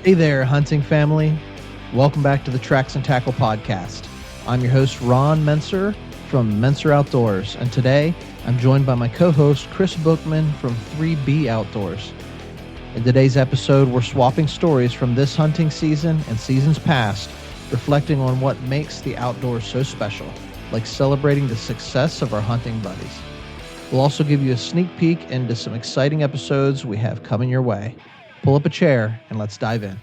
Hey there, hunting family. Welcome back to the Tracks and Tackle podcast. I'm your host, Ron Mentzer from Mentzer Outdoors, and today I'm joined by my co-host, Kris Buchman from 3B Outdoors. In today's episode, we're swapping stories from this hunting season and seasons past, reflecting on what makes the outdoors so special, like celebrating the success of our hunting buddies. We'll also give you a sneak peek into some exciting episodes we have coming your way. Pull up a chair and let's dive in.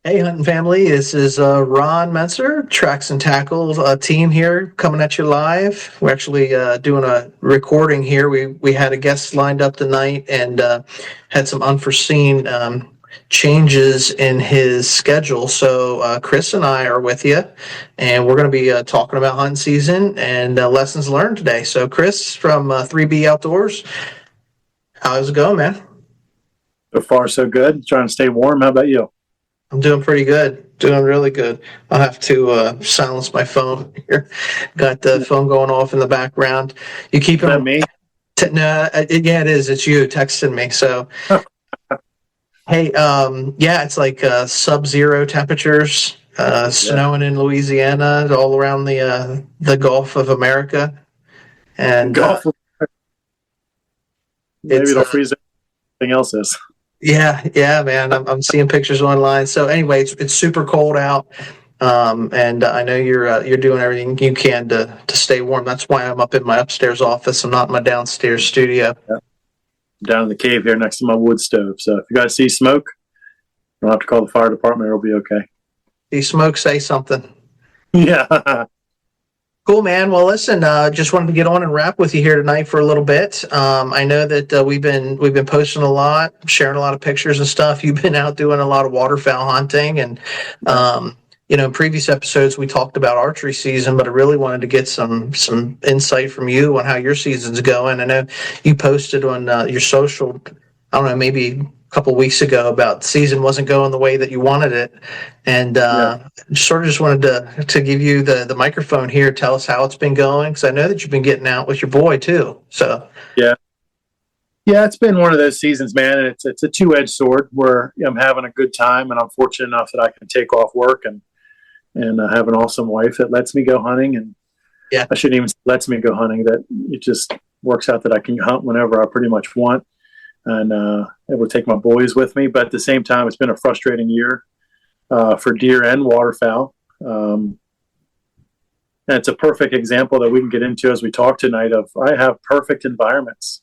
Hey, hunting family, this is Ron Mentzer, Tracks and Tackle team here coming at you live. We're actually doing a recording here. We had a guest lined up tonight and had some unforeseen changes in his schedule. So Kris and I are with you, and we're going to be talking about hunting season and lessons learned today. So Kris from 3B Outdoors, how's it going, man? So far, so good. Trying to stay warm. How about you? I'm doing pretty good. Doing really good. I'll have to silence my phone here. Got the phone going off in the background. You keep Is that me? No, yeah, it is. It's you texting me. So, hey, yeah, it's like sub-zero temperatures, snowing in Louisiana, all around the Gulf of America, and Gulf. Maybe it'll freeze. Everything else is. Yeah, man. I'm seeing pictures online. So anyway, it's super cold out, and I know you're doing everything you can to stay warm. That's why I'm up in my upstairs office. I'm not in my downstairs studio. Yeah. Down in the cave here next to my wood stove. So if you guys see smoke, you don't have to call the fire department. It'll be okay. See smoke, say something. Yeah. Cool, man. Well, listen, just wanted to get on and wrap with you here tonight for a little bit. I know that we've been posting a lot, sharing a lot of pictures and stuff. You've been out doing a lot of waterfowl hunting, and in previous episodes we talked about archery season, but I really wanted to get some insight from you on how your season's going. I know you posted on your social, I don't know, maybe a couple of weeks ago about the season wasn't going the way that you wanted it, and sort of just wanted to give you the microphone here. Tell us how it's been going, because I know that you've been getting out with your boy too. So yeah, it's been one of those seasons, man, and it's a two-edged sword where I'm having a good time, and I'm fortunate enough that I can take off work and have an awesome wife that lets me go hunting, and I shouldn't even say lets me go hunting, that it just works out that I can hunt whenever I pretty much want. And able to take my boys with me. But at the same time, it's been a frustrating year for deer and waterfowl. And it's a perfect example that we can get into as we talk tonight of I have perfect environments.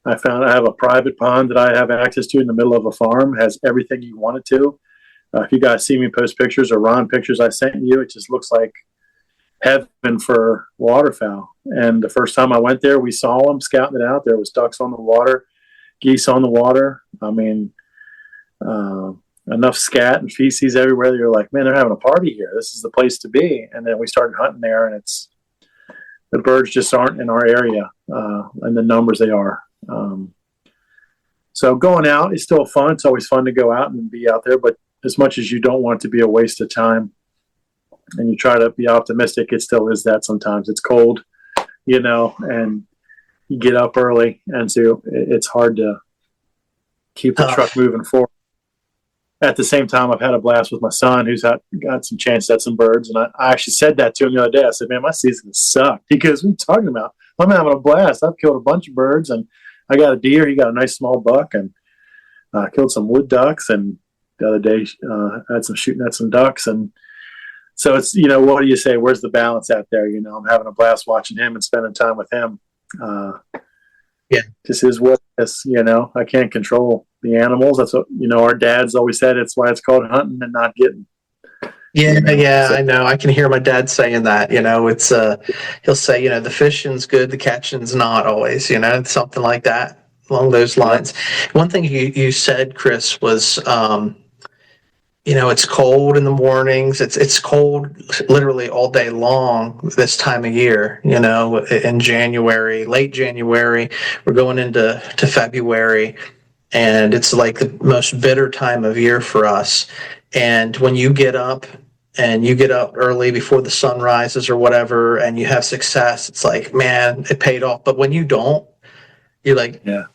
I found I have a private pond that I have access to in the middle of a farm, has everything you want it to. If you guys see me post pictures or Ron pictures I sent you, it just looks like heaven for waterfowl. And the first time I went there, we saw them scouting it out. There was ducks on the water, geese on the water. I mean, enough scat and feces everywhere. You're like, man, they're having a party here. This is the place to be. And then we started hunting there, and the birds just aren't in our area in the numbers they are. So going out is still fun. It's always fun to go out and be out there, but as much as you don't want it to be a waste of time and you try to be optimistic, it still is that sometimes. It's cold, and you get up early, and so it's hard to keep the truck moving forward. At the same time, I've had a blast with my son, who's got some chance at some birds, and I actually said that to him the other day. I said, man, my season sucked. He goes, what are you talking about? I'm having a blast. I've killed a bunch of birds, and I got a deer. He got a nice small buck, and killed some wood ducks, and the other day had some shooting at some ducks. And so it's, what do you say? Where's the balance out there? I'm having a blast watching him and spending time with him. This is what it is. I can't control the animals. That's what our dads always said. It's why it's called hunting and not getting. So, I know. I can hear my dad saying that. It's he'll say, the fishing's good, the catching's not always. Something like that along those lines. One thing you said, Kris, was it's cold in the mornings. It's cold literally all day long this time of year, in January, late January. We're going into February, and it's like the most bitter time of year for us. And when you get up and you get up early before the sun rises or whatever, and you have success, it's like, man, it paid off. But when you don't, you're like, Yeah.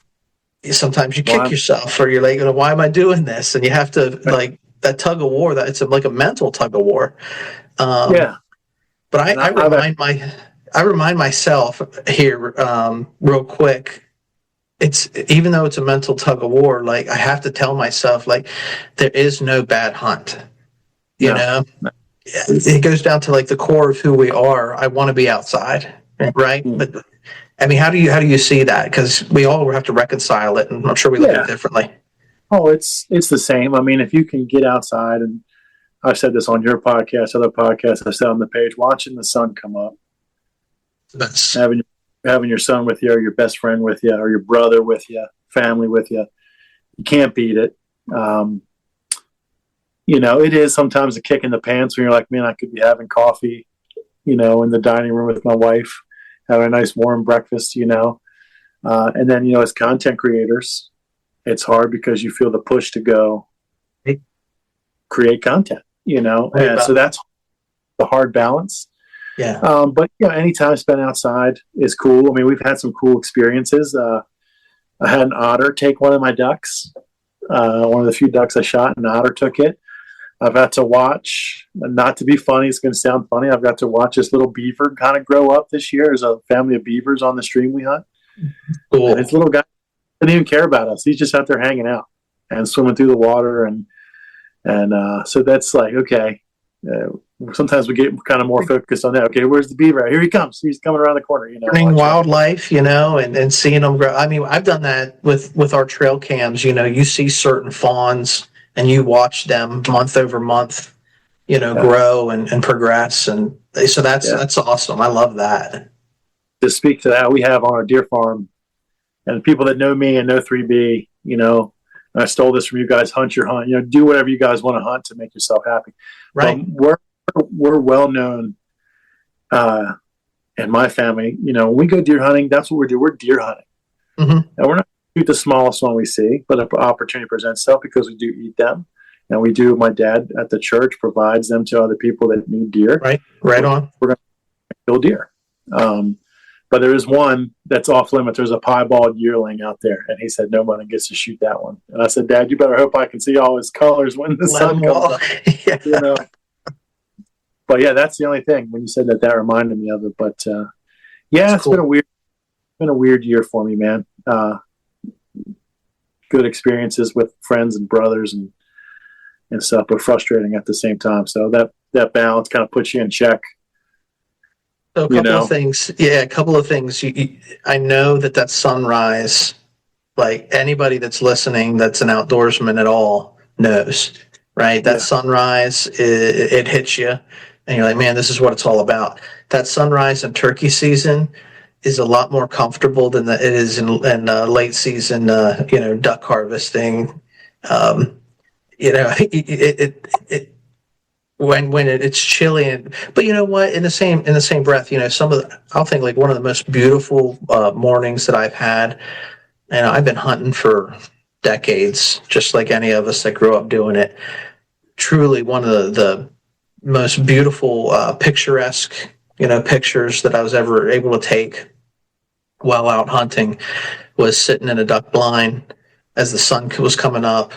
sometimes you Well, kick yourself, or you're like, why am I doing this? And you have to, like, that tug of war, that it's like a mental tug of war. Um, yeah. but And I remind myself here, real quick, it's, even though it's a mental tug of war, like, I have to tell myself, like, there is no bad hunt, you no, know, no. it goes down to like the core of who we are. I want to be outside, right? Mm. But I mean, how do you see that? Because we all have to reconcile it, and I'm sure we look at it Yeah. differently. Oh, it's the same. I mean, if you can get outside, and I've said this on your podcast, other podcasts, I said on the page, watching the sun come up, That's having your son with you, or your best friend with you, or your brother with you, family with you, you can't beat it. Um, it is sometimes a kick in the pants when you're like, man, I could be having coffee, in the dining room with my wife, having a nice warm breakfast, and then, as content creators, it's hard because you feel the push to go create content, and so that's the hard balance. yeah. But any time spent outside is cool. I mean, we've had some cool experiences. I had an otter take one of my ducks. One of the few ducks I shot, an otter took it. I've got to watch, not to be funny, it's going to sound funny, I've got to watch this little beaver kind of grow up this year. There's a family of beavers on the stream we hunt. Cool. And his little guy didn't even care about us. He's just out there hanging out and swimming through the water. And so that's like, okay, sometimes we get kind of more focused on that. Okay, where's the beaver at? Here he comes. He's coming around the corner. Learning wildlife, and seeing them grow. I mean, I've done that with our trail cams. You see certain fawns, and you watch them month over month, grow and progress, and so that's awesome. I love that. To speak to that, we have on our deer farm, and people that know me and know 3B, I stole this from you guys. Hunt your hunt. Do whatever you guys want to hunt to make yourself happy. Right. We're well known in my family. When we go deer hunting, that's what we do. We're deer hunting, and we're not shoot the smallest one we see, but if an opportunity presents itself, because we do eat them, and we do. My dad at the church provides them to other people that need deer. Right on. We're going to kill deer. But there is one that's off limits. There's a piebald yearling out there, and he said no one gets to shoot that one. And I said, Dad, you better hope I can see all his colors when the sun comes up. Yeah. But yeah, that's the only thing. When you said that reminded me of it. But it's cool. been a weird year for me, man. Good experiences with friends and brothers and stuff, but frustrating at the same time. So that balance kind of puts you in check. So a couple of things. Yeah, a couple of things. I know that sunrise, like anybody that's listening that's an outdoorsman at all knows, right? That sunrise, it hits you, and you're like, man, this is what it's all about. That sunrise in turkey season is a lot more comfortable than it is in late season, duck harvesting. When it's chilly, but you know what? In the same breath, I'll think like one of the most beautiful mornings that I've had, and I've been hunting for decades, just like any of us that grew up doing it. Truly, one of the most beautiful, picturesque, pictures that I was ever able to take while out hunting was sitting in a duck blind as the sun was coming up,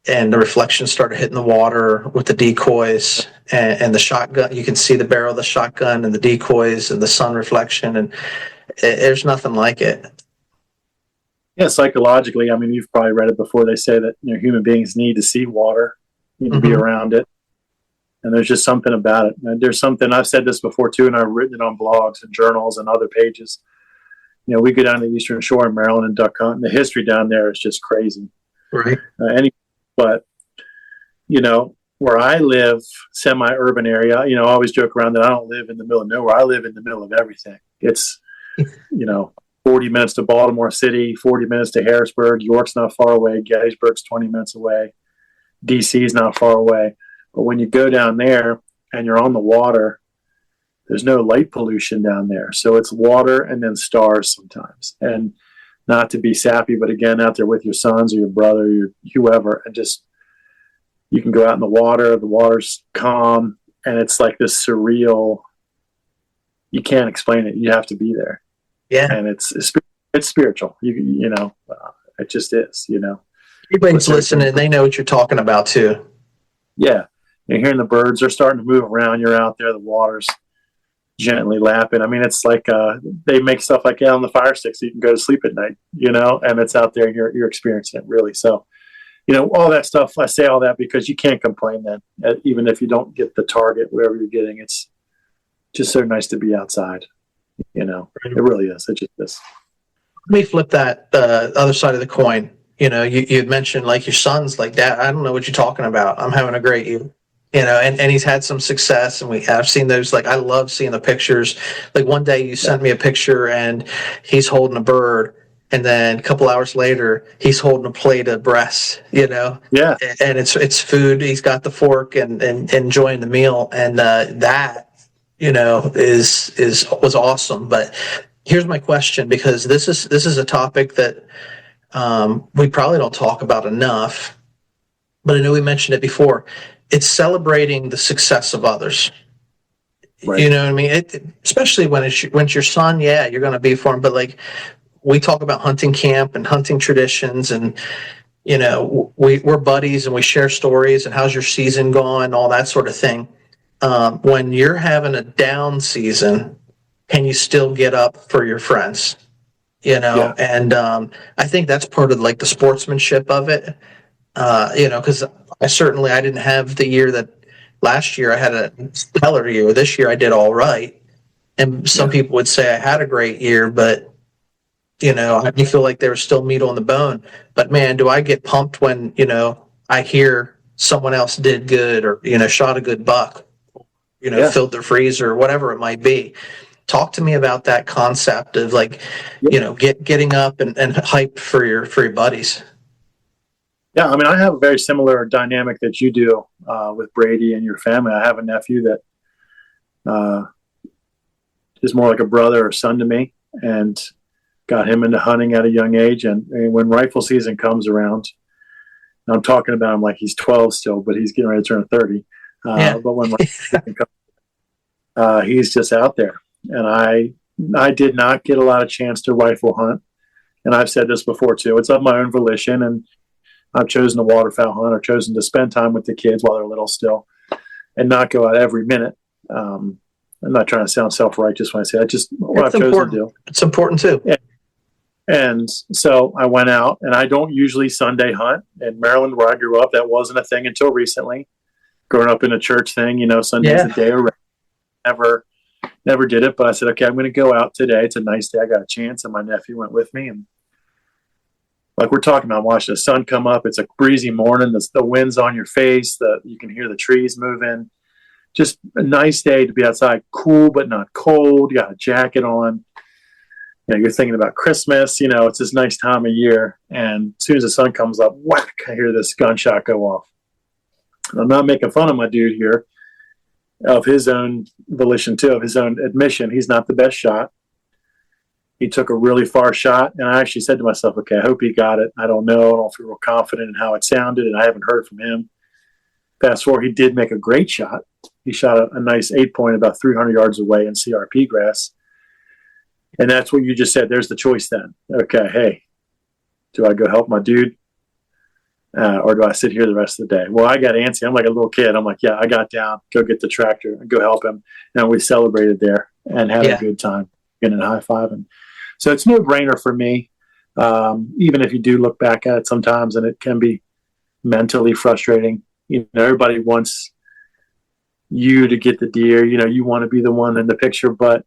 and the reflection started hitting the water with the decoys and the shotgun. You can see the barrel of the shotgun and the decoys and the sun reflection, and there's nothing like it. Yeah, psychologically, I mean, you've probably read it before. They say that human beings need to see water, need to be around it, and there's just something about it. And there's something, I've said this before too, and I've written it on blogs and journals and other pages. We go down to the Eastern Shore in Maryland and duck hunt, and the history down there is just crazy. Right. But where I live, semi-urban area, I always joke around that I don't live in the middle of nowhere. I live in the middle of everything. It's 40 minutes to Baltimore City, 40 minutes to Harrisburg. York's not far away. Gettysburg's 20 minutes away. DC is not far away. But when you go down there and you're on the water, there's no light pollution down there. So it's water and then stars sometimes. And not to be sappy, but again, out there with your sons or your brother, your whoever, and just, you can go out in the water's calm, and it's like this surreal, you can't explain it. You have to be there. Yeah. And it's spiritual. It just is, Everybody's listening. They know what you're talking about too. Yeah. You're hearing the birds are starting to move around. You're out there. The water's gently lapping. I mean, it's like they make stuff like on the fire stick so you can go to sleep at night, and it's out there and you're experiencing it really. So, all that stuff, I say all that because you can't complain then, even if you don't get the target, whatever you're getting. It's just so nice to be outside. It really is. It just is. Let me flip that other side of the coin. You had mentioned like your son's like, Dad, I don't know what you're talking about. I'm having a great year. And he's had some success, and I've seen those. Like, I love seeing the pictures. Like, one day you sent me a picture and he's holding a bird, and then a couple hours later he's holding a plate of breasts, Yeah. and it's food. He's got the fork and enjoying the meal, and that was awesome. But here's my question, because this is a topic that we probably don't talk about enough, but I know we mentioned it before. It's celebrating the success of others. Right. You know what I mean? Especially when it's your son, yeah, you're going to be for him. But like, we talk about hunting camp and hunting traditions, and we're buddies and we share stories and how's your season going, all that sort of thing. When you're having a down season, can you still get up for your friends? Yeah. And I think that's part of like the sportsmanship of it. Because I didn't have the year that last year I had a stellar year. This year I did all right. And some people would say I had a great year, but I feel like there was still meat on the bone. But man, do I get pumped when, I hear someone else did good, or, shot a good buck, filled their freezer, or whatever it might be. Talk to me about that concept of like, getting up and hyped for your buddies. Yeah, I mean, I have a very similar dynamic that you do with Brady and your family. I have a nephew that is more like a brother or son to me, and got him into hunting at a young age. And when rifle season comes around, and I'm talking about him like he's 12 still, but he's getting ready to turn 30. But when rifle season comes, he's just out there. And I did not get a lot of chance to rifle hunt. And I've said this before too. It's of my own volition, and I've chosen to waterfowl hunt, or chosen to spend time with the kids while they're little still, and not go out every minute. I'm not trying to sound self-righteous when I say that. Just what I've chosen to do. It's important too. Yeah. And so I went out, and I don't usually Sunday hunt. In Maryland, where I grew up, that wasn't a thing until recently. Growing up in a church thing, Sunday's a day of rest. Never did it, but I said, okay, I'm going to go out today. It's a nice day. I got a chance, and my nephew went with me, and like we're talking about, watching the sun come up. It's a breezy morning. The wind's on your face. You can hear the trees moving. Just a nice day to be outside. Cool, but not cold. You got a jacket on. You're thinking about Christmas. It's this nice time of year. And as soon as the sun comes up, whack, I hear this gunshot go off. And I'm not making fun of my dude here, of his own volition too, of his own admission. He's not the best shot. He took a really far shot, and I actually said to myself, okay, I hope he got it. I don't know. I don't feel real confident in how it sounded, and I haven't heard from him. Fast forward, he did make a great shot. He shot a nice 8-point about 300 yards away in CRP grass. And that's what you just said. There's the choice then. Okay, hey, do I go help my dude? Or do I sit here the rest of the day? Well, I got antsy. I'm like a little kid. I'm like, yeah, I got down, go get the tractor and go help him. And we celebrated there and had a good time, getting a high five. And so it's no brainer for me, even if you do look back at it sometimes, and it can be mentally frustrating. Everybody wants you to get the deer. You want to be the one in the picture, but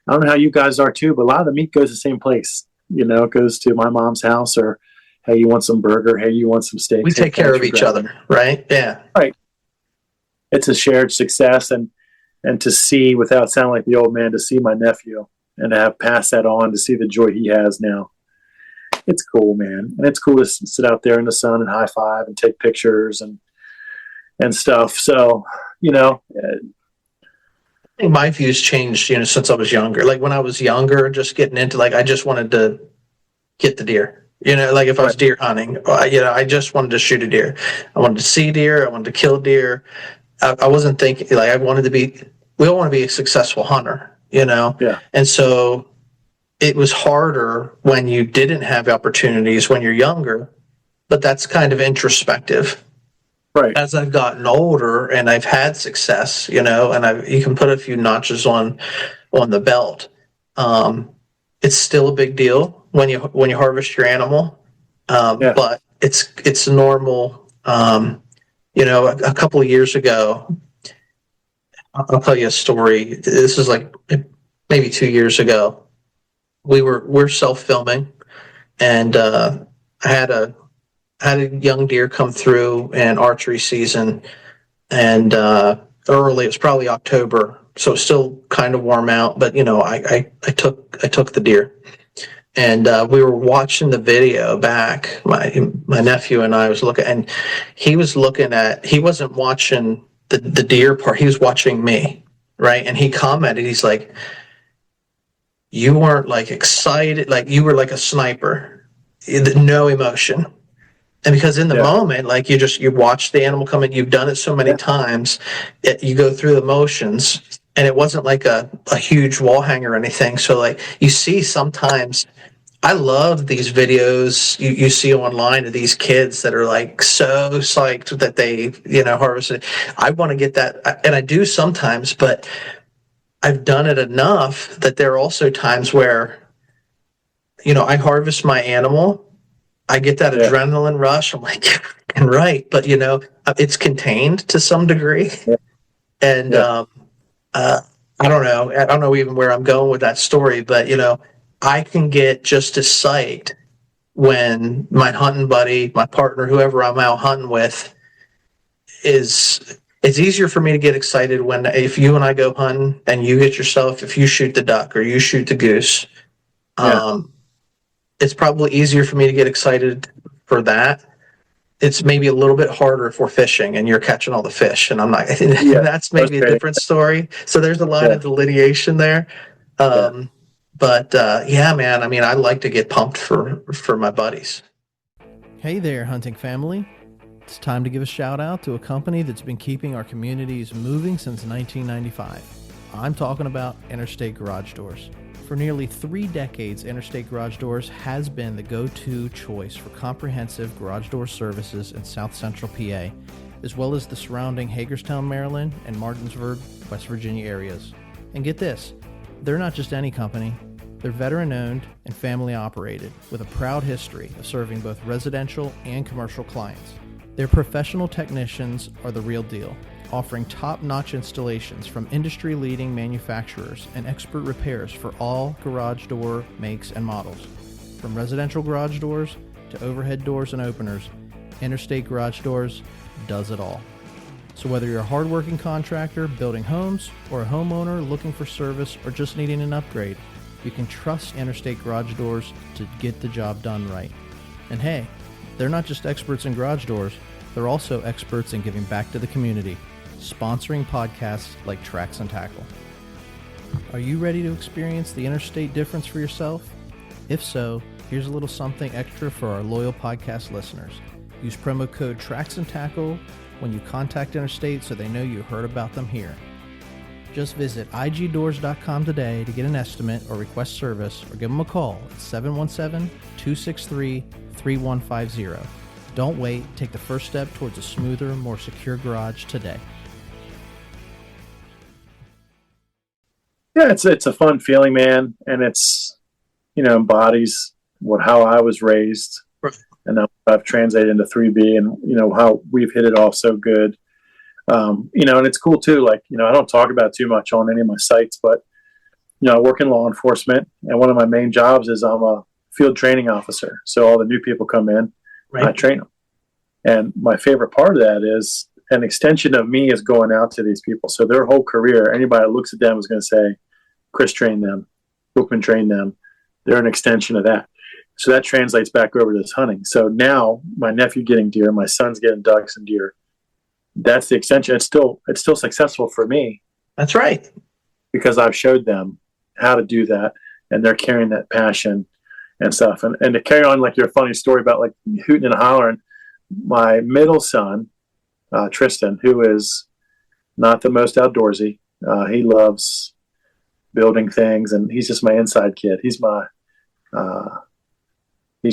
I don't know how you guys are too, but a lot of the meat goes the same place. It goes to my mom's house, or hey, you want some burger? Hey, you want some steak? We take care of each other, right? Yeah. Right. It's a shared success, and to see, without sounding like the old man, to see my nephew and to have passed that on, to see the joy he has now. It's cool, man. And it's cool to sit out there in the sun and high five and take pictures. And and stuff. So, you know, I think my views changed, since I was younger. Like when I was younger, just getting into I just wanted to get the deer. Like if I was right. deer hunting, I just wanted to shoot a deer. I wanted to see deer. I wanted to kill deer. I wasn't thinking I wanted to be. We all want to be a successful hunter, Yeah. And so it was harder when you didn't have opportunities when you're younger. But that's kind of introspective. Right. As I've gotten older and I've had success, and you can put a few notches on the belt. It's still a big deal when you harvest your animal, Yeah. but it's normal. A couple of years ago, I'll tell you a story. This is maybe 2 years ago. We're self filming, and I had a young deer come through in archery season, and early. It was probably October, so it's still kind of warm out. But I took the deer, and we were watching the video back. My nephew and I was looking, and he was looking at. He wasn't watching the deer part. He was watching me, right? And he commented. He's like, "You weren't excited. You were like a sniper, no emotion." And because in the moment, you watch the animal come in, you've done it so many times, you go through the motions, and it wasn't like a huge wall hanger or anything. So you see sometimes, I love these videos you see online of these kids that are so psyched that they, harvested. I want to get that, and I do sometimes, but I've done it enough that there are also times where, I harvest my animal. I get that adrenaline rush. I'm like, right, but it's contained to some degree, and I don't know. I don't know even where I'm going with that story, but I can get just as psyched when my hunting buddy, my partner, whoever I'm out hunting with, is. It's easier for me to get excited if you and I go hunting and you get yourself, if you shoot the duck or you shoot the goose. It's probably easier for me to get excited for that. It's maybe a little bit harder if we're fishing and you're catching all the fish and I'm not. That's maybe a different story. So there's a line of delineation there. But man, I mean, I like to get pumped for my buddies. Hey there, hunting family. It's time to give a shout out to a company that's been keeping our communities moving since 1995. I'm talking about Interstate Garage Doors. For nearly 3 decades, Interstate Garage Doors has been the go-to choice for comprehensive garage door services in South Central PA, as well as the surrounding Hagerstown, Maryland, and Martinsburg, West Virginia areas. And get this, they're not just any company. They're veteran-owned and family-operated, with a proud history of serving both residential and commercial clients. Their professional technicians are the real deal, offering top-notch installations from industry-leading manufacturers and expert repairs for all garage door makes and models. From residential garage doors to overhead doors and openers, Interstate Garage Doors does it all. So whether you're a hardworking contractor building homes or a homeowner looking for service or just needing an upgrade, you can trust Interstate Garage Doors to get the job done right. And hey, they're not just experts in garage doors, they're also experts in giving back to the community, sponsoring podcasts like Tracks and Tackle. Are you ready to experience the Interstate difference for yourself? If so, here's a little something extra for our loyal podcast listeners. Use promo code Tracks and Tackle when you contact Interstate so they know you heard about them here. Just visit igdoors.com today to get an estimate or request service, or give them a call at 717-263-3150. Don't wait. Take the first step towards a smoother, more secure garage today. Yeah, it's a fun feeling, man, and it's embodies how I was raised, right. And now I've translated into 3B, and how we've hit it off so good. And it's cool too. I don't talk about it too much on any of my sites, but I work in law enforcement, and one of my main jobs is I'm a field training officer. So all the new people come in, right. I train them, and my favorite part of that is an extension of me is going out to these people. So their whole career, anybody that looks at them is going to say, Kris trained them, Buchman trained them. They're an extension of that. So that translates back over to this hunting. So now my nephew getting deer, my son's getting ducks and deer. that's the extension. It's still successful for me That's right. because I've showed them how to do that, and they're carrying that passion and stuff. And to carry on like your funny story about like hooting and hollering, my middle son, Tristan, who is not the most outdoorsy, he loves building things, and he's just my inside kid. He's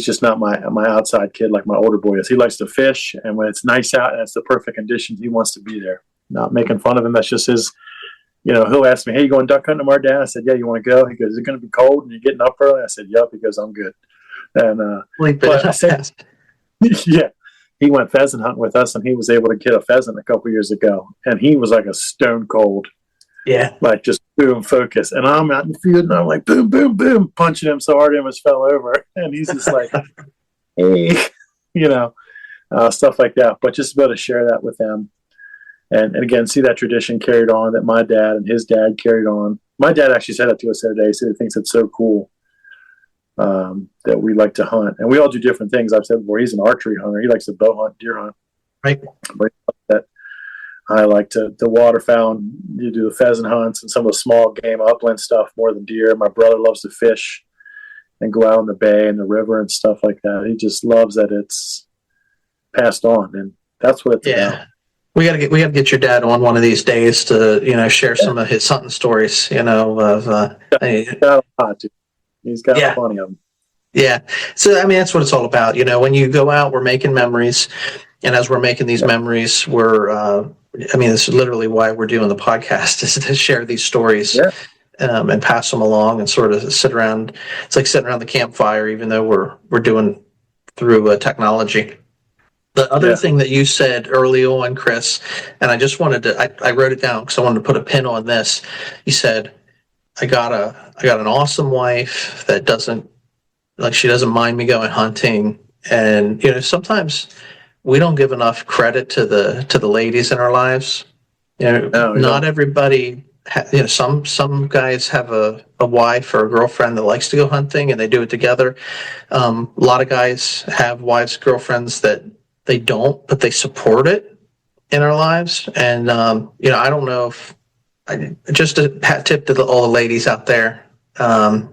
just not my outside kid like my older boy is. He likes to fish, and when it's nice out and it's the perfect conditions, he wants to be there. Not making fun of him. That's just his. He'll ask me, "Hey, you going duck hunting tomorrow, Dad?" I said, "Yeah, you want to go?" He goes, "Is it going to be cold and you're getting up early?" I said, "Yep." He goes, "I'm good." And but I said, yeah, he went pheasant hunting with us, and he was able to get a pheasant a couple years ago, and he was like a stone cold, like just boom focus. And I'm out in the field, and I'm like boom, boom, boom, punching him so hard he almost fell over, and he's just like, hey, stuff like that. But just to be able to share that with them. And again, see that tradition carried on that my dad and his dad carried on. My dad actually said that to us the other day. He said he thinks it's so cool that we like to hunt. And we all do different things. I've said before, he's an archery hunter. He likes to bow hunt, deer hunt. Right. But I like to waterfowl. You do the pheasant hunts and some of the small game upland stuff more than deer. My brother loves to fish and go out in the bay and the river and stuff like that. He just loves that it's passed on. And that's what it's about. We gotta get your dad on one of these days to share some of his hunting stories. He's got a lot to. He's got plenty of them. Yeah. So that's what it's all about. When you go out, we're making memories, and as we're making these memories, we're this is literally why we're doing the podcast, is to share these stories and pass them along and sort of sit around. It's like sitting around the campfire, even though we're doing through technology. The other thing that you said early on, Kris, and I just wanted to, I wrote it down because I wanted to put a pin on this. You said, I got an awesome wife that she doesn't mind me going hunting. And, sometimes we don't give enough credit to the ladies in our lives. Not everybody, some guys have a wife or a girlfriend that likes to go hunting and they do it together. A lot of guys have wives, girlfriends that they don't, but they support it in our lives. And, I don't know if just a hat tip to all the ladies out there. And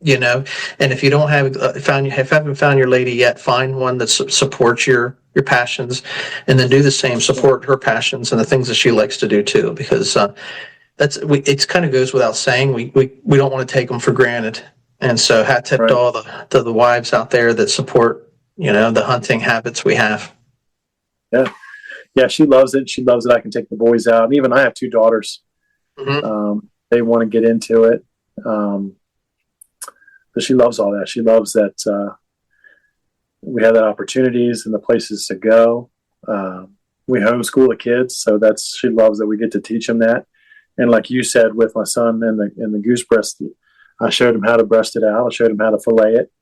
if you don't haven't found your lady yet, find one that supports your passions, and then do the same, support her passions and the things that she likes to do too, because it's kind of goes without saying. We don't want to take them for granted. And so hat tip to all the wives out there that support the hunting habits we have. Yeah, she loves it. She loves that I can take the boys out. And even I have two daughters. Mm-hmm. They want to get into it. But she loves all that. She loves that we have that opportunities and the places to go. We homeschool the kids, so she loves that we get to teach them that. And like you said, with my son and the goose breast, I showed him how to breast it out. I showed him how to fillet it.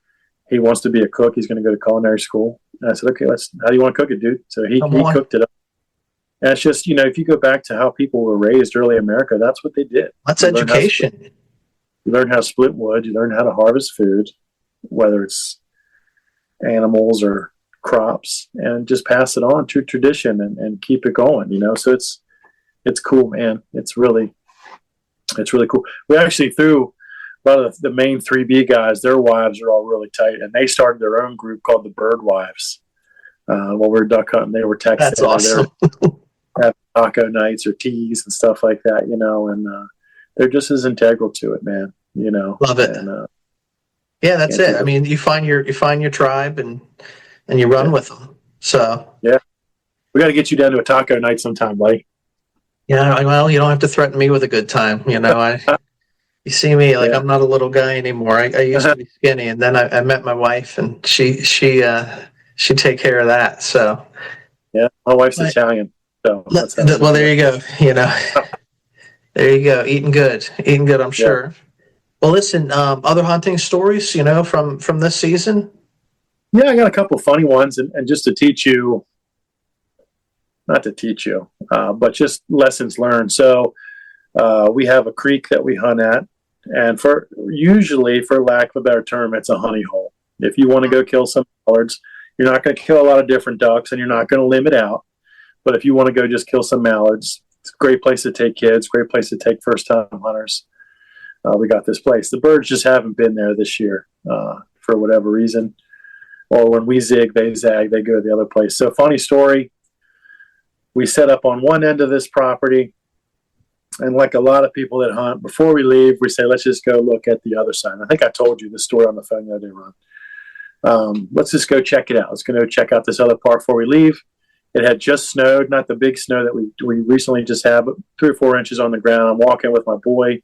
He wants to be a cook. He's going to go to culinary school. And I said, okay, how do you want to cook it, dude? So he cooked it up. And it's just, if you go back to how people were raised early in America, that's what they did. That's education. You learn how to split wood. You learn how to harvest food, whether it's animals or crops, and just pass it on to tradition and keep it going, So it's cool, man. It's really cool. We actually threw a lot of the main 3B guys, their wives are all really tight, and they started their own group called the Bird Wives. While we were duck hunting, they were texting. That's awesome. Having taco nights or teas and stuff like that, and they're just as integral to it, man. Love it. And, that's it. You find your tribe and you run with them. So we got to get you down to a taco night sometime, buddy. Yeah, well, you don't have to threaten me with a good time. You see me I'm not a little guy anymore. I used to be skinny, and then I met my wife, and she take care of that. So yeah, my wife's Italian. So well, there you go. There you go. Eating good. I'm sure. Well, listen. Other hunting stories, from this season. Yeah, I got a couple of funny ones, and just to teach you, not to teach you, but just lessons learned. So we have a creek that we hunt at, and usually, for lack of a better term, it's a honey hole. If you want to go kill some mallards, you're not going to kill a lot of different ducks, and you're not going to limit out. But if you want to go just kill some mallards, it's a great place to take kids, great place to take first-time hunters. We got this place. The birds just haven't been there this year for whatever reason. Or when we zig, they zag, they go to the other place. So funny story, we set up on one end of this property, and like a lot of people that hunt, before we leave, we say, let's just go look at the other side. I think I told you the story on the phone the other day, Ron. Let's just go check it out. Let's go check out this other part before we leave. It had just snowed, not the big snow that we recently just had, but 3 or 4 inches on the ground. I'm walking with my boy,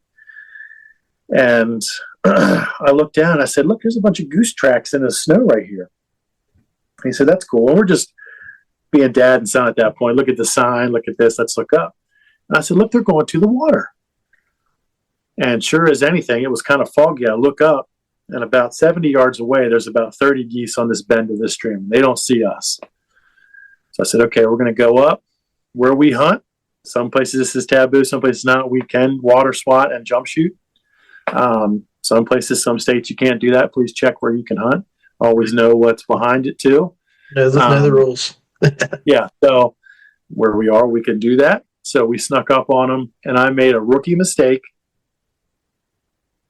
and I looked down. And I said, look, there's a bunch of goose tracks in the snow right here. He said, that's cool. And we're just being dad and son at that point. Look at the sign. Look at this. Let's look up. And I said, look, they're going to the water. And sure as anything, it was kind of foggy. I look up, and about 70 yards away, there's about 30 geese on this bend of this stream. They don't see us. So I said, okay, we're going to go up where we hunt. Some places this is taboo, some places not. We can water swat and jump shoot. Some places, some states, you can't do that. Please check where you can hunt. Always know what's behind it too. Know the rules. Yeah, so where we are, we can do that. So we snuck up on them, and I made a rookie mistake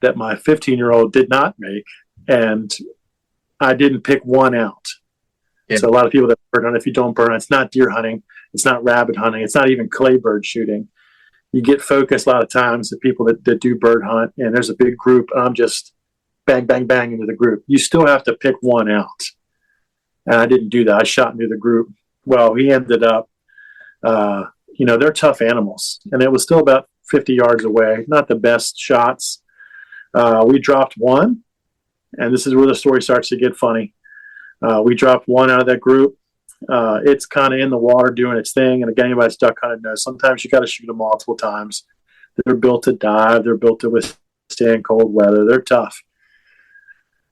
that my 15-year-old did not make, and I didn't pick one out. Yeah. So a lot of people that bird hunt, if you don't bird hunt, it's not deer hunting, it's not rabbit hunting, it's not even clay bird shooting. You get focused a lot of times, the people that do bird hunt, and there's a big group, and I'm just bang, bang, bang into the group. You still have to pick one out. And I didn't do that. I shot into the group. Well, he ended up, they're tough animals. And it was still about 50 yards away. Not the best shots. We dropped one, and this is where the story starts to get funny. We dropped one out of that group. It's kind of in the water doing its thing. And again, anybody's duck hunted knows sometimes you got to shoot them multiple times. They're built to dive. They're built to withstand cold weather. They're tough.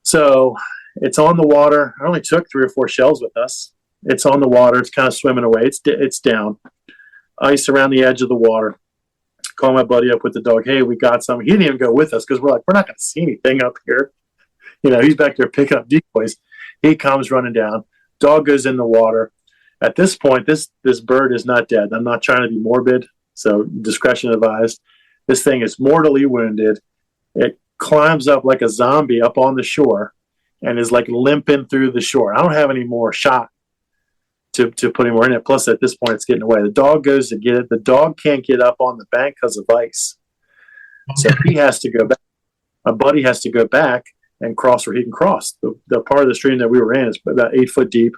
So it's on the water. I only took 3 or 4 shells with us. It's on the water. It's kind of swimming away. It's down. Ice around the edge of the water. Call my buddy up with the dog. Hey, we got some. He didn't even go with us because we're not going to see anything up here. He's back there picking up decoys. He comes running down. Dog goes in the water. At this point, this bird is not dead. I'm not trying to be morbid, so discretion advised. This thing is mortally wounded. It climbs up like a zombie up on the shore and is like limping through the shore. I don't have any more shot to put any more in it. Plus, at this point, it's getting away. The dog goes to get it. The dog can't get up on the bank because of ice. So he has to go back. My buddy has to go back and cross where he can cross. The part of the stream that we were in is about 8 foot deep.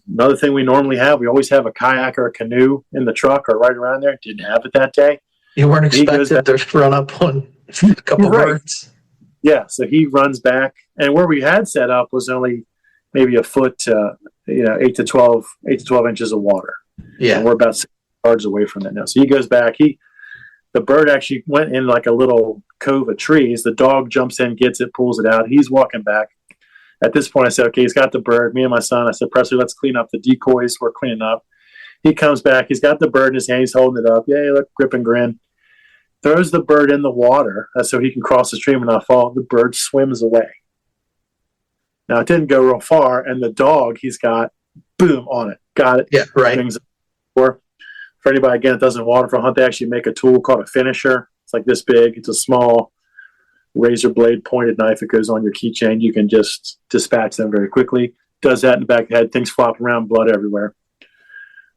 Another thing we normally have, we always have a kayak or a canoe in the truck or right around there. Didn't have it that day. You weren't expected to run up on a couple birds. Yeah, so he runs back, and where we had set up was only maybe a foot to 8 to 12 inches of water. Yeah, and we're about 6 yards away from that now. So he goes back. The bird actually went in like a little cove of trees. The dog jumps in, gets it, pulls it out. He's walking back. At this point, I said, okay, he's got the bird. Me and my son, I said, Presley, let's clean up the decoys. We're cleaning up. He comes back. He's got the bird in his hand. He's holding it up. Yay, look, grip and grin. Throws the bird in the water so he can cross the stream and not fall. The bird swims away. Now, it didn't go real far, and the dog he's got, boom, on it. Got it. Yeah, right. For anybody, again, that doesn't waterfowl hunt, they actually make a tool called a finisher. It's like this big. It's a small razor blade pointed knife that goes on your keychain. You can just dispatch them very quickly. Does that in the back of the head. Things flop around, blood everywhere.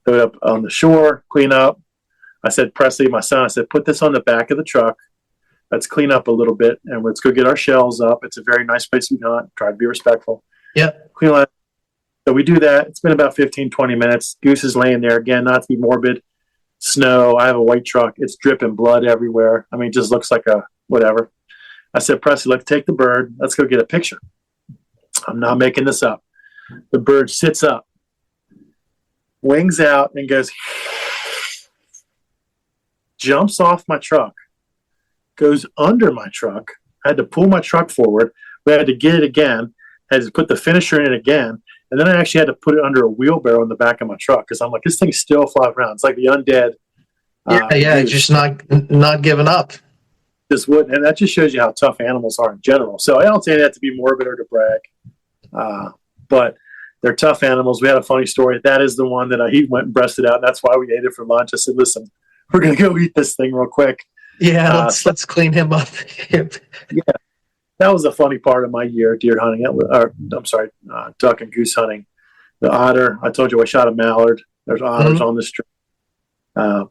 Throw it up on the shore, clean up. I said, Presley, my son, I said, put this on the back of the truck. Let's clean up a little bit, and let's go get our shells up. It's a very nice place we hunt. Try to be respectful. Yep. Clean up. So we do that. It's been about 15, 20 minutes. Goose is laying there. Again, not to be morbid. Snow. I have a white truck. It's dripping blood everywhere. I mean, it just looks like a whatever. I said, Presley, let's take the bird. Let's go get a picture. I'm not making this up. The bird sits up, wings out, and goes, jumps off my truck, goes under my truck. I had to pull my truck forward. We had to get it again. Had to put the finisher in it again. And then I actually had to put it under a wheelbarrow in the back of my truck because I'm like, this thing's still flying around. It's like the undead. Just not giving up. Just wouldn't, and that just shows you how tough animals are in general. So I don't say that to be morbid or to brag, but they're tough animals. We had a funny story. That is the one that he went and breasted out. And that's why we ate it for lunch. I said, listen, we're going to go eat this thing real quick. Yeah, let's clean him up. Yeah, that was the funny part of my year, deer hunting. Duck and goose hunting. The otter, I told you I shot a mallard. There's otters on the street.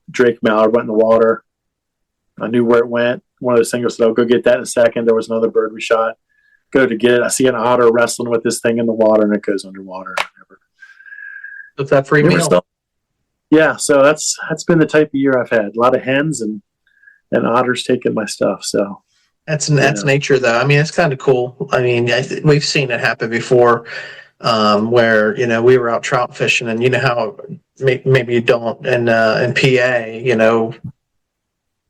Drake mallard went in the water. I knew where it went. One of those things said, I'll go get that in a second. There was another bird we shot. Go to get it. I see an otter wrestling with this thing in the water, and it goes underwater. With that free meal. Yeah, so that's been the type of year I've had. A lot of hens and otters taking my stuff. So that's nature, though. I mean, it's kind of cool. I mean, we've seen it happen before, where we were out trout fishing, and how maybe you don't in PA.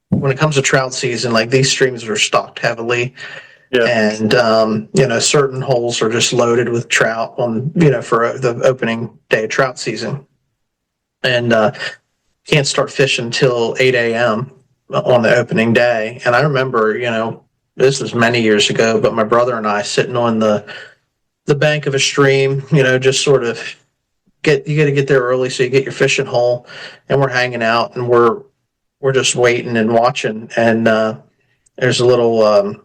When it comes to trout season, like these streams are stocked heavily. Yeah. And certain holes are just loaded with trout on for the opening day of trout season, and can't start fishing till 8 a.m. on the opening day. And I remember, this was many years ago, but my brother and I sitting on the bank of a stream, just sort of you got to get there early so you get your fishing hole, and we're hanging out and we're just waiting and watching, and there's a little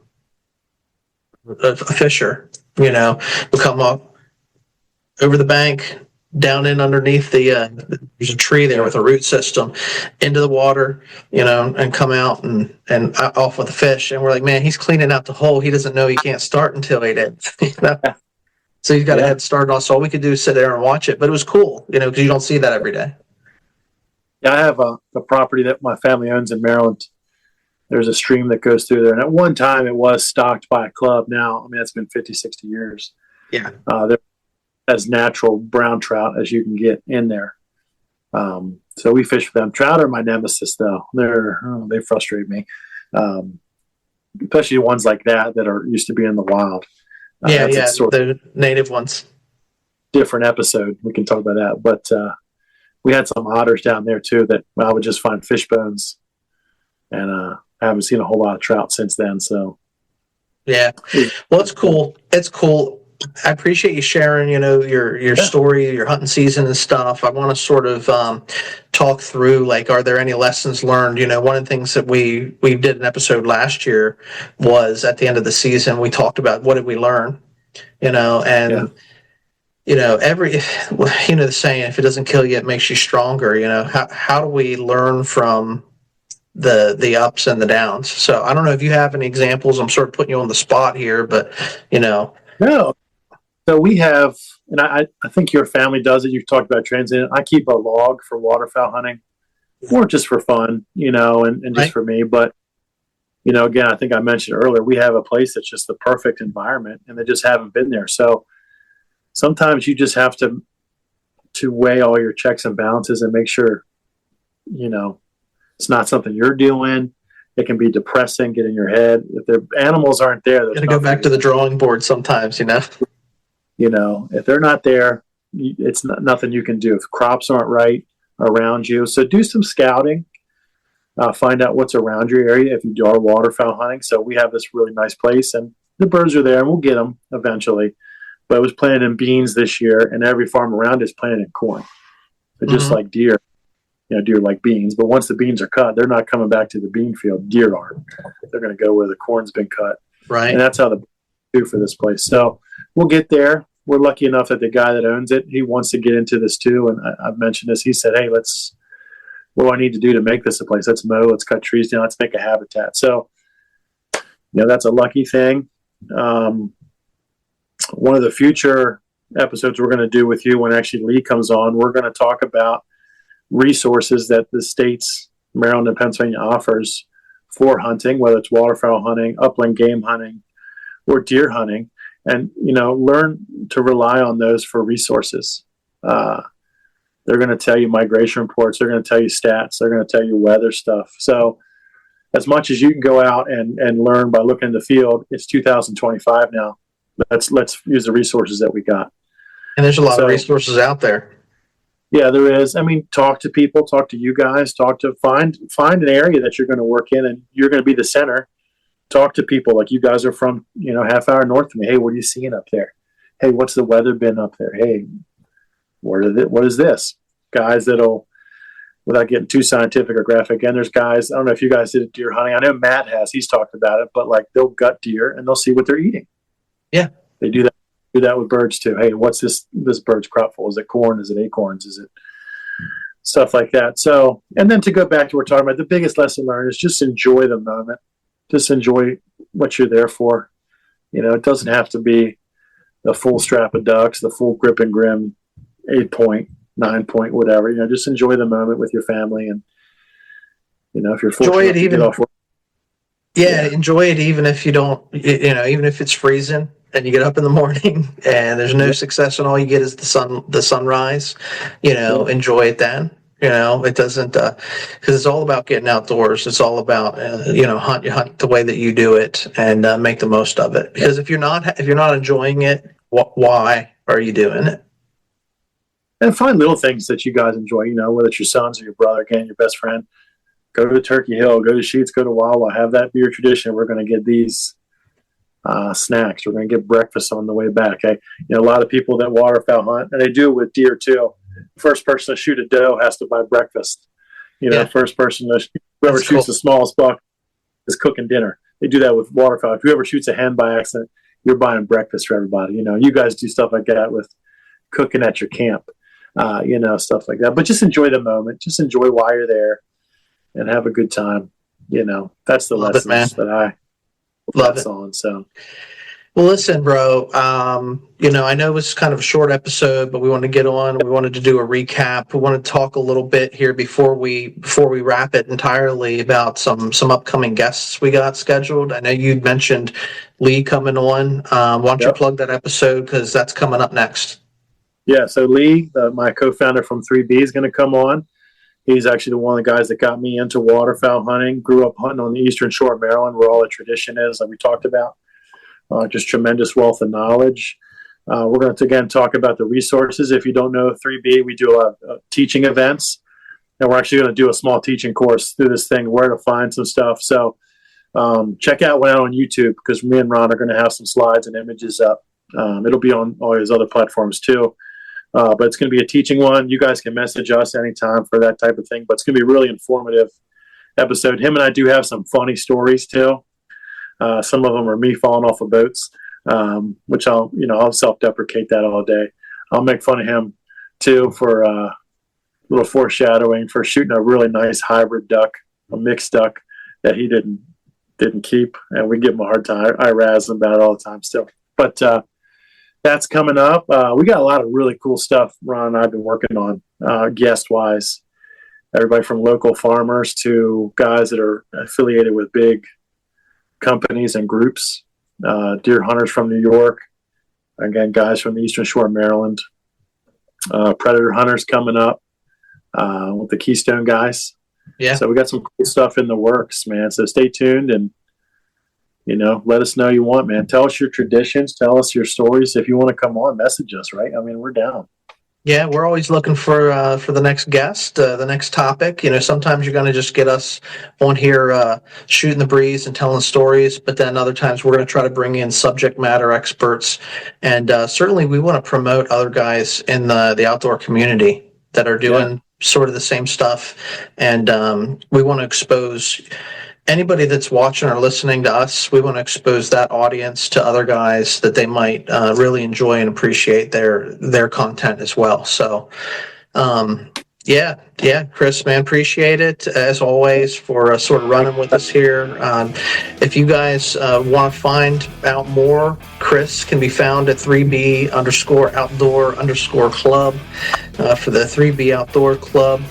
a fisher, will come up over the bank, down in underneath there's a tree there with a root system, into the water, and come out and off with the fish. And we're like, man, he's cleaning out the hole. He doesn't know he can't start until he did. So he's got a head start on. So all we could do is sit there and watch it. But it was cool, because you don't see that every day. Yeah, I have a property that my family owns in Maryland. There's a stream that goes through there. And at one time it was stocked by a club. Now, it's been 50, 60 years. Yeah. They're as natural brown trout as you can get in there. So we fish for them. Trout are my nemesis, though. They frustrate me. Especially ones like that are used to be in the wild. The native ones. Different episode. We can talk about that. But we had some otters down there, too, that I would just find fish bones. And I haven't seen a whole lot of trout since then. So, yeah. Well, it's cool. It's cool. I appreciate you sharing, your story, your hunting season and stuff. I want to sort of talk through, like, are there any lessons learned? One of the things that we did an episode last year was at the end of the season, we talked about what did we learn, the saying, if it doesn't kill you, it makes you stronger. How do we learn from the ups and the downs? So I don't know if you have any examples. I'm sort of putting you on the spot here, but No. So we have, and I think your family does it. You've talked about transient. I keep a log for waterfowl hunting, more just for fun, and just for me. But, again, I think I mentioned earlier, we have a place that's just the perfect environment, and they just haven't been there. So sometimes you just have to weigh all your checks and balances and make sure, it's not something you're doing. It can be depressing, get in your head. If the animals aren't there, you got to go back to the drawing board sometimes, if they're not there, it's nothing you can do. If crops aren't right around you, so do some scouting. Find out what's around your area if you are waterfowl hunting. So we have this really nice place, and the birds are there, and we'll get them eventually. But it was planted in beans this year, and every farm around is planted in corn. But just like deer, deer like beans. But once the beans are cut, they're not coming back to the bean field. Deer are. They're going to go where the corn's been cut. Right. And that's how the do for this place. So we'll get there. We're lucky enough that the guy that owns it, he wants to get into this too. And I've mentioned this. He said, hey, what do I need to do to make this a place? Let's mow, let's cut trees down, let's make a habitat. So, that's a lucky thing. One of the future episodes we're going to do with you when actually Lee comes on, we're going to talk about resources that the states, Maryland and Pennsylvania, offers for hunting, whether it's waterfowl hunting, upland game hunting, or deer hunting, and learn to rely on those for resources. They're going to tell you migration reports, they're going to tell you stats, they're going to tell you weather stuff. So as much as you can go out and learn by looking in the field, it's 2025 now. Let's use the resources that we got. And there's a lot of resources out there. Yeah, there is. Talk to people, talk to you guys, find an area that you're going to work in, and you're going to be the center. Talk to people like you guys are from, half hour north of me. Hey, what are you seeing up there? Hey, what's the weather been up there? Hey, what is this? Guys that'll, without getting too scientific or graphic, and there's guys, I don't know if you guys did deer hunting. I know Matt has, he's talked about it, but like they'll gut deer and they'll see what they're eating. Yeah. They do that with birds too. Hey, what's this bird's crop full? Is it corn? Is it acorns? Is it stuff like that? So, and then to go back to what we're talking about, the biggest lesson learned is just enjoy the moment. Just enjoy what you're there for. It doesn't have to be the full strap of ducks, the full grip and grim 8-point, 9-point, whatever. Just enjoy the moment with your family, and if you're enjoy it even. Yeah, enjoy it even if you don't. Even if it's freezing and you get up in the morning and there's no success and all you get is the sunrise. Enjoy it then. It doesn't because it's all about getting outdoors. It's all about hunt the way that you do it and make the most of it. Because if you're not enjoying it, why are you doing it? And find little things that you guys enjoy. Whether it's your sons or your brother, again, your best friend. Go to Turkey Hill, go to Sheets, go to Wawa. Have that be your tradition. We're going to get these snacks. We're going to get breakfast on the way back. A lot of people that waterfowl hunt, and they do it with deer too. First person to shoot a doe has to buy breakfast. First person whoever That's shoots cool. the smallest buck is cooking dinner. They do that with waterfowl. If whoever shoots a hen by accident, you're buying breakfast for everybody. You guys do stuff like that with cooking at your camp, stuff like that. But just enjoy the moment. Just enjoy while you're there and have a good time. That's the Love lessons it, that I Love pass it. on. So. Well, listen, bro, I know it was kind of a short episode, but we wanted to get on. We wanted to do a recap. We want to talk a little bit here before we wrap it entirely about some upcoming guests we got scheduled. I know you'd mentioned Lee coming on. Why don't you plug that episode, because that's coming up next. Yeah, so Lee, my co-founder from 3B, is going to come on. He's actually one of the guys that got me into waterfowl hunting. Grew up hunting on the eastern shore of Maryland, where all the tradition is, like we talked about. Just tremendous wealth of knowledge. We're going to, again, talk about the resources. If you don't know 3B, we do a lot of teaching events. And we're actually going to do a small teaching course through this thing, where to find some stuff. So check out one out on YouTube, because me and Ron are going to have some slides and images up. It'll be on all these other platforms too. But it's going to be a teaching one. You guys can message us anytime for that type of thing. But it's going to be a really informative episode. Him and I do have some funny stories too. Some of them are me falling off of boats, which I'll self-deprecate that all day. I'll make fun of him too for a little foreshadowing for shooting a really nice hybrid duck, a mixed duck that he didn't keep, and we give him a hard time. I razz him about it all the time still. But that's coming up. We got a lot of really cool stuff Ron and I've been working on guest-wise. Everybody from local farmers to guys that are affiliated with big companies and groups, deer hunters from New York, again, guys from the eastern shore of Maryland, predator hunters coming up with the Keystone guys. Yeah. So we got some cool stuff in the works, man. So stay tuned and, let us know you want, man. Tell us your traditions. Tell us your stories. If you want to come on, message us, right? I mean, we're down. Yeah, we're always looking for the next guest, the next topic. Sometimes you're going to just get us on here shooting the breeze and telling stories, but then other times we're going to try to bring in subject matter experts. And certainly we want to promote other guys in the outdoor community that are doing sort of the same stuff. And we want to expose anybody that's watching or listening to us. We want to expose that audience to other guys that they might really enjoy and appreciate their content as well. So, Kris, man, appreciate it as always for sort of running with us here. If you guys want to find out more, Kris can be found at 3B_outdoor_club for the 3B Outdoor Club.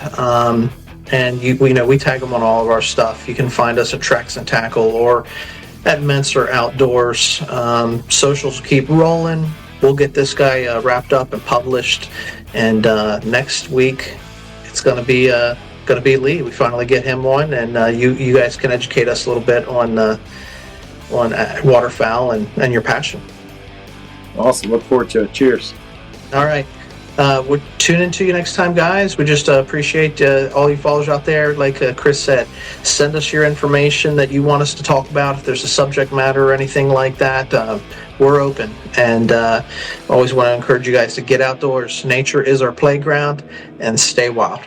And we tag them on all of our stuff. You can find us at Treks and Tackle or at Mentzer Outdoors. Socials keep rolling. We'll get this guy wrapped up and published. And next week, it's going to be Lee. We finally get him on, and you guys can educate us a little bit on waterfowl and your passion. Awesome. Look forward to it. Cheers. All right. we'll tune into you next time, guys. We just appreciate all you followers out there. Like Kris said, send us your information that you want us to talk about. If there's a subject matter or anything like that, we're open. And always want to encourage you guys to get outdoors. Nature is our playground, and stay wild.